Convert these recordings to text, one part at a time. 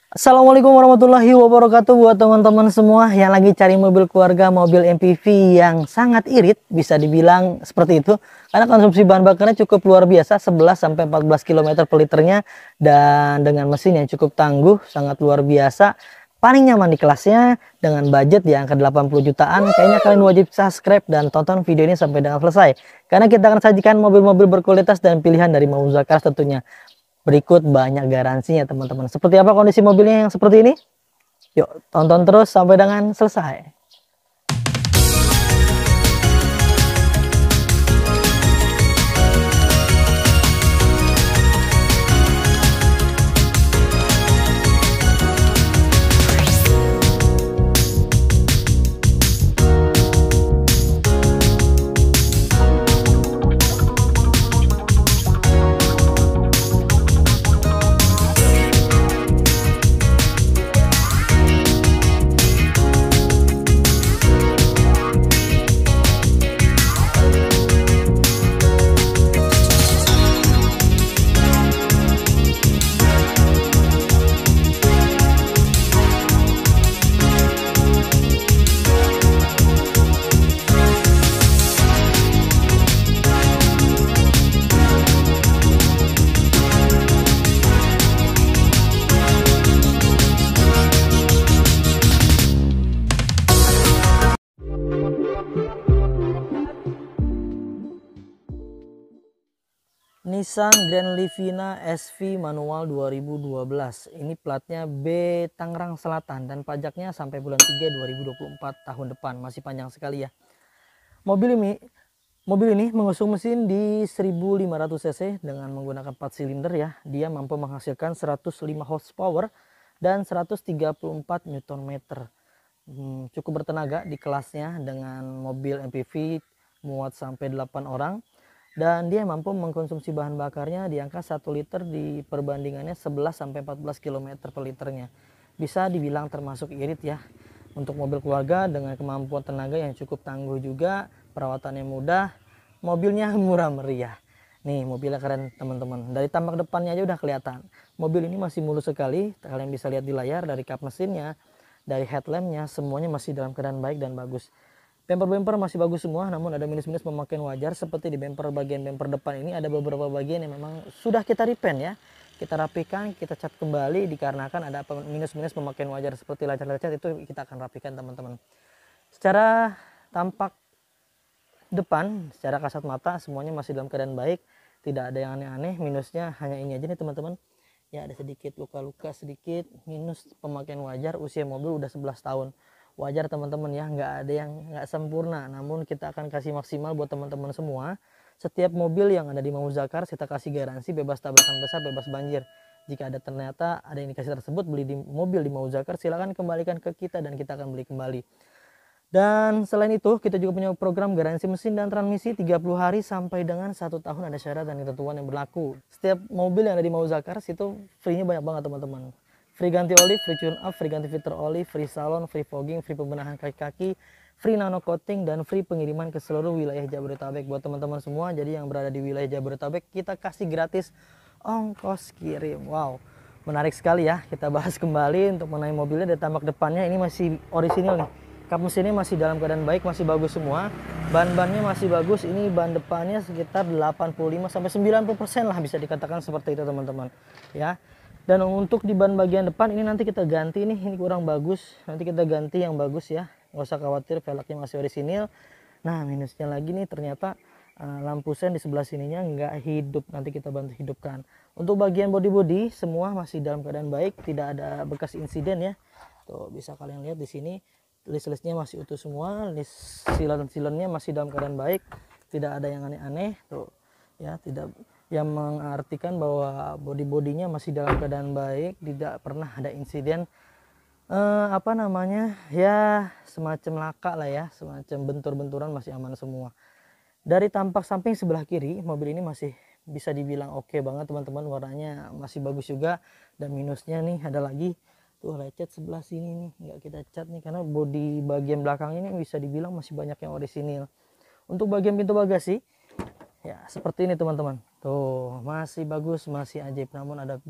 Assalamualaikum warahmatullahi wabarakatuh buat teman-teman semua yang lagi cari mobil keluarga, mobil MPV yang sangat irit, bisa dibilang seperti itu. Karena konsumsi bahan bakarnya cukup luar biasa, 11 sampai 14 km per liternya, dan dengan mesin yang cukup tangguh, sangat luar biasa. Paling nyaman di kelasnya dengan budget di angka 80 jutaan. Kayaknya kalian wajib subscribe dan tonton video ini sampai dengan selesai. Karena kita akan sajikan mobil-mobil berkualitas dan pilihan dari Mauzza Cars tentunya. Berikut banyak garansinya teman-teman. Seperti apa kondisi mobilnya yang seperti ini? Yuk tonton terus sampai dengan selesai. Nissan Grand Livina SV manual 2012. Ini platnya B Tangerang Selatan dan pajaknya sampai bulan 3 2024 tahun depan. Masih panjang sekali ya. Mobil ini mengusung mesin di 1500 cc dengan menggunakan 4 silinder ya. Dia mampu menghasilkan 105 horsepower dan 134 Nm. Cukup bertenaga di kelasnya dengan mobil MPV muat sampai 8 orang. Dan dia mampu mengkonsumsi bahan bakarnya di angka 1 liter di perbandingannya 11 sampai 14 km per liternya. Bisa dibilang termasuk irit ya. Untuk mobil keluarga dengan kemampuan tenaga yang cukup tangguh juga, perawatannya mudah, mobilnya murah meriah. Nih mobilnya keren teman-teman. Dari tampak depannya aja udah kelihatan. Mobil ini masih mulus sekali, kalian bisa lihat di layar dari kap mesinnya, dari headlampnya, semuanya masih dalam keadaan baik dan bagus. Bumper masih bagus semua, namun ada minus-minus memakai wajar. Seperti di bagian bumper depan ini ada beberapa bagian yang memang sudah kita repaint ya. Kita rapikan, kita cat kembali dikarenakan ada minus-minus memakai wajar seperti lecet-lecet, itu kita akan rapikan teman-teman. Secara tampak depan, secara kasat mata semuanya masih dalam keadaan baik, tidak ada yang aneh-aneh. Minusnya hanya ini aja nih teman-teman. Ya ada sedikit luka-luka, sedikit minus pemakaian wajar. Usia mobil udah 11 tahun. Wajar teman-teman ya, nggak ada yang nggak sempurna, namun kita akan kasih maksimal buat teman-teman semua. Setiap mobil yang ada di Mauzza Cars kita kasih garansi bebas tabrakan besar, bebas banjir. Jika ada ternyata ada indikasi tersebut, beli di mobil di Mauzza Cars, silakan kembalikan ke kita dan kita akan beli kembali. Dan selain itu kita juga punya program garansi mesin dan transmisi 30 hari sampai dengan 1 tahun, ada syarat dan ketentuan yang berlaku. Setiap mobil yang ada di Mauzza Cars itu free-nya banyak banget teman-teman. Free ganti oli, free tune up, free ganti filter oli, free salon, free fogging, free pembenahan kaki-kaki, free nano coating, dan free pengiriman ke seluruh wilayah Jabodetabek buat teman-teman semua. Jadi yang berada di wilayah Jabodetabek kita kasih gratis ongkos kirim. Wow, menarik sekali ya. Kita bahas kembali untuk mengenai mobilnya. Dari tampak depannya ini masih orisinil nih. Kap mesinnya masih dalam keadaan baik, masih bagus semua. Ban-bannya masih bagus. Ini ban depannya sekitar 85 sampai 90% lah, bisa dikatakan seperti itu teman-teman. Ya. Dan untuk di ban bagian depan ini nanti kita ganti nih, ini kurang bagus. Nanti kita ganti yang bagus ya. Nggak usah khawatir, velgnya masih orisinil. Nah minusnya lagi nih ternyata lampu sen di sebelah sininya nggak hidup. Nanti kita bantu hidupkan. Untuk bagian bodi semua masih dalam keadaan baik, tidak ada bekas insiden ya. Tuh bisa kalian lihat di sini, list-listnya masih utuh semua, list silen-silennya masih dalam keadaan baik, tidak ada yang aneh-aneh. Tuh ya, tidak, yang mengartikan bahwa bodinya masih dalam keadaan baik, tidak pernah ada insiden apa namanya ya, semacam laka lah ya, semacam bentur-benturan, masih aman semua. Dari tampak samping sebelah kiri mobil ini masih bisa dibilang oke banget teman-teman, warnanya masih bagus juga. Dan minusnya nih ada lagi tuh, lecet sebelah sini nih, nggak kita cat nih karena bodi bagian belakang ini bisa dibilang masih banyak yang orisinil. Untuk bagian pintu bagasi ya seperti ini teman-teman, tuh masih bagus, masih ajaib, namun ada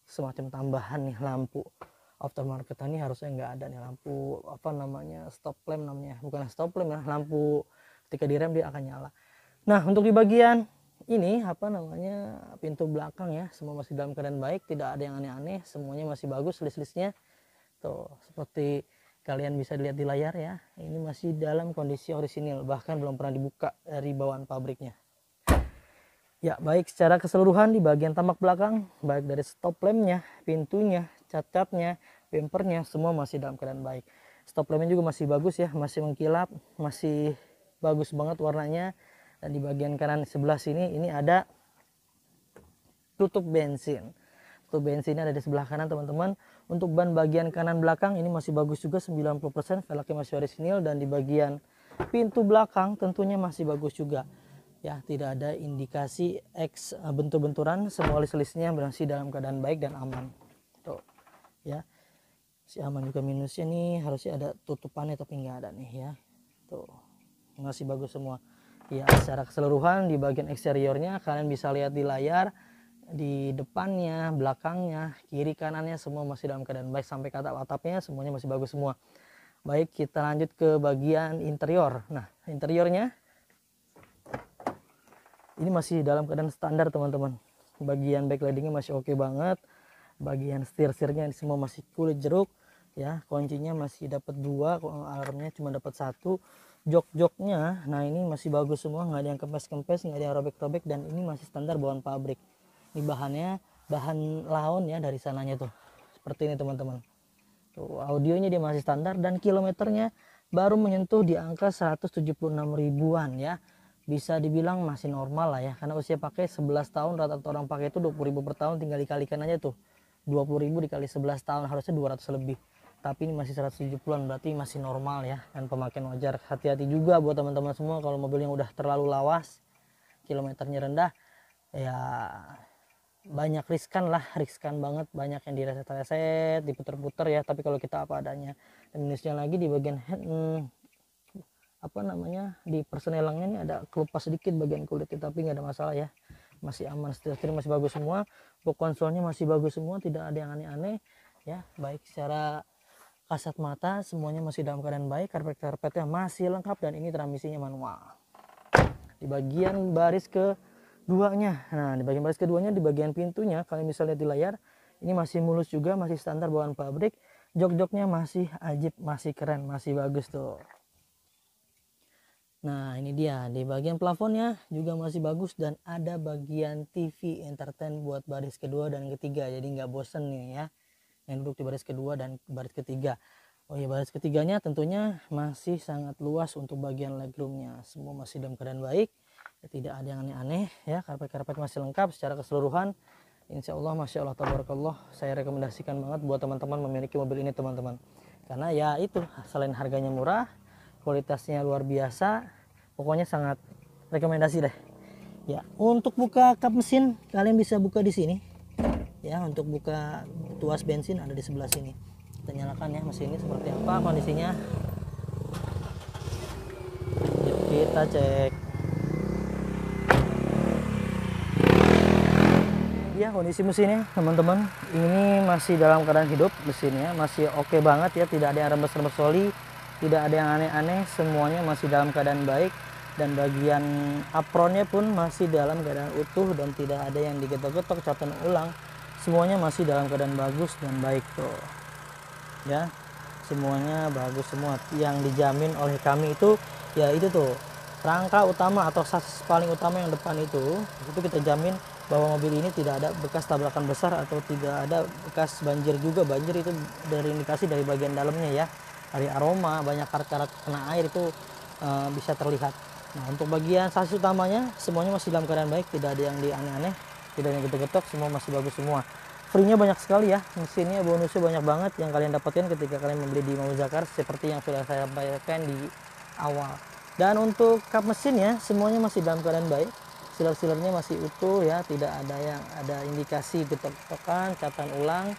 semacam tambahan nih lampu. aftermarket ini harusnya nggak ada nih lampu apa namanya, stop lamp namanya, bukan stop lamp ya, lampu ketika direm dia akan nyala. Nah untuk di bagian ini apa namanya, pintu belakang ya, semua masih dalam keadaan baik, tidak ada yang aneh-aneh, semuanya masih bagus list-listnya tuh, seperti kalian bisa lihat di layar ya, ini masih dalam kondisi orisinil, bahkan belum pernah dibuka dari bawaan pabriknya. Ya baik, secara keseluruhan di bagian tamak belakang, baik dari stop lampnya, pintunya, cat-catnya, bempernya, semua masih dalam keadaan baik. Stop lampnya juga masih bagus ya, masih mengkilap, masih bagus banget warnanya. Dan di bagian kanan sebelah sini ini ada tutup bensin. Tutup bensinnya ada di sebelah kanan teman-teman. Untuk ban bagian kanan belakang ini masih bagus juga 90%, velgnya masih orisinil, dan di bagian pintu belakang tentunya masih bagus juga. Ya, tidak ada indikasi X bentur-benturan, semua list-listnya masih dalam keadaan baik dan aman. Tuh, ya. Si aman juga, minusnya nih harusnya ada tutupannya tapi nggak ada nih ya. Tuh, masih bagus semua. Ya, secara keseluruhan di bagian eksteriornya kalian bisa lihat di layar, di depannya, belakangnya, kiri kanannya semua masih dalam keadaan baik, sampai ke atap-atapnya semuanya masih bagus semua. Baik, kita lanjut ke bagian interior. Nah, interiornya ini masih dalam keadaan standar teman-teman. Bagian backlightingnya masih oke banget, bagian setir-setirnya semua masih kulit jeruk ya, kuncinya masih dapat 2, alarmnya cuma dapat 1. Jok-joknya nah ini masih bagus semua, nggak ada yang kempes-kempes, nggak ada yang robek-robek, dan ini masih standar bawaan pabrik. Ini bahannya bahan laon ya dari sananya tuh, seperti ini teman-teman. Tuh, audionya dia masih standar, dan kilometernya baru menyentuh di angka 176 ribuan ya. Bisa dibilang masih normal lah ya, karena usia pakai 11 tahun, rata-rata orang pakai itu 20.000 per tahun, tinggal dikalikan aja tuh 20.000 dikali 11 tahun harusnya 200 lebih, tapi ini masih 170-an, berarti masih normal ya, dan pemakaian wajar. Hati-hati juga buat teman-teman semua kalau mobil yang udah terlalu lawas, kilometernya rendah ya, banyak riskan banget, banyak yang direset-reset, diputer-puter ya, tapi kalau kita apa adanya. Dan minusnya lagi di bagian apa namanya, di persnelangnya ini ada kelupas sedikit bagian kulitnya, tapi nggak ada masalah ya, masih aman. Setir masih bagus semua, box konsolnya masih bagus semua, tidak ada yang aneh-aneh ya. Baik secara kasat mata semuanya masih dalam keadaan baik, karpet-karpetnya masih lengkap, dan ini transmisinya manual. Di bagian baris keduanya, nah di bagian baris keduanya, di bagian pintunya kalian bisa lihat di layar, ini masih mulus juga, masih standar bawaan pabrik. Jok-joknya masih ajib, masih keren, masih bagus tuh. Nah ini dia, di bagian plafonnya juga masih bagus, dan ada bagian TV entertain buat baris kedua dan ketiga, jadi nggak bosen nih ya yang duduk di baris kedua dan baris ketiga. Oh ya, baris ketiganya tentunya masih sangat luas untuk bagian legroomnya, semua masih dalam keadaan baik ya, tidak ada yang aneh-aneh ya, karpet-karpet masih lengkap. Secara keseluruhan insya Allah masya Allah tabarakallah, saya rekomendasikan banget buat teman-teman memiliki mobil ini teman-teman, karena ya itu, selain harganya murah, kualitasnya luar biasa, pokoknya sangat rekomendasi deh ya. Untuk buka kap mesin kalian bisa buka di sini ya, untuk buka tuas bensin ada di sebelah sini. Kita nyalakan ya mesinnya seperti apa kondisinya. Yuk kita cek ya kondisi mesinnya teman-teman. Ini masih dalam keadaan hidup, mesinnya masih oke banget ya, tidak ada yang rembes-rembes oli, tidak ada yang aneh-aneh, semuanya masih dalam keadaan baik, dan bagian apronnya pun masih dalam keadaan utuh dan tidak ada yang digetok-getok, catatan ulang, semuanya masih dalam keadaan bagus dan baik tuh ya, semuanya bagus semua. Yang dijamin oleh kami itu ya itu tuh, rangka utama atau sasis paling utama yang depan itu kita jamin bahwa mobil ini tidak ada bekas tabrakan besar atau tidak ada bekas banjir juga. Banjir itu dari indikasi dari bagian dalamnya ya, dari aroma, banyak karat-karat kena air itu bisa terlihat. Nah untuk bagian sasis utamanya semuanya masih dalam keadaan baik, tidak ada yang aneh-aneh, tidak ada yang getok-getok, semua masih bagus semua. Free-nya banyak sekali ya, mesinnya bonusnya banyak banget yang kalian dapatkan ketika kalian membeli di Mau Zakar, seperti yang sudah saya sampaikan di awal. Dan untuk kap mesinnya semuanya masih dalam keadaan baik, siler-silernya masih utuh ya, tidak ada indikasi getok-getokan, catatan ulang,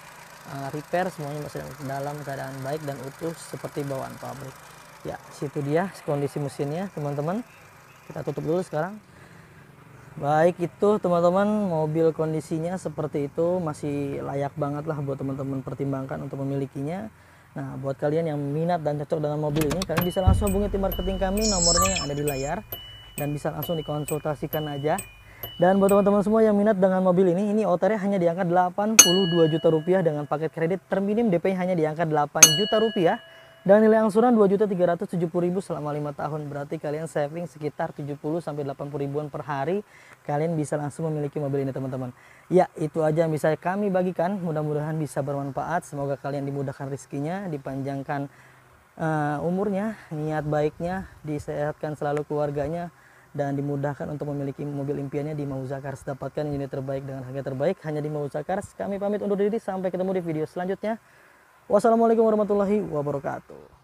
repair, semuanya masih dalam keadaan baik dan utuh seperti bawaan pabrik ya. Situ dia kondisi mesinnya teman-teman, kita tutup dulu sekarang. Baik, itu teman-teman, mobil kondisinya seperti itu, masih layak banget lah buat teman-teman pertimbangkan untuk memilikinya. Nah, buat kalian yang minat dan cocok dengan mobil ini, kalian bisa langsung hubungi tim marketing kami, nomornya yang ada di layar, dan bisa langsung dikonsultasikan aja. Dan buat teman-teman semua yang minat dengan mobil ini OTR hanya di angka 82 juta rupiah dengan paket kredit terminim DP hanya di angka 8 juta rupiah. Dan nilai angsuran 2.370.000 selama 5 tahun. Berarti kalian saving sekitar 70 sampai 80 ribuan per hari. Kalian bisa langsung memiliki mobil ini teman-teman. Ya, itu aja yang bisa kami bagikan. Mudah-mudahan bisa bermanfaat. Semoga kalian dimudahkan rezekinya, dipanjangkan umurnya, niat baiknya, disehatkan selalu keluarganya, dan dimudahkan untuk memiliki mobil impiannya di Mauzakars. Dapatkan unit terbaik dengan harga terbaik hanya di Mauzakars. Kami pamit undur diri, sampai ketemu di video selanjutnya. Wassalamualaikum warahmatullahi wabarakatuh.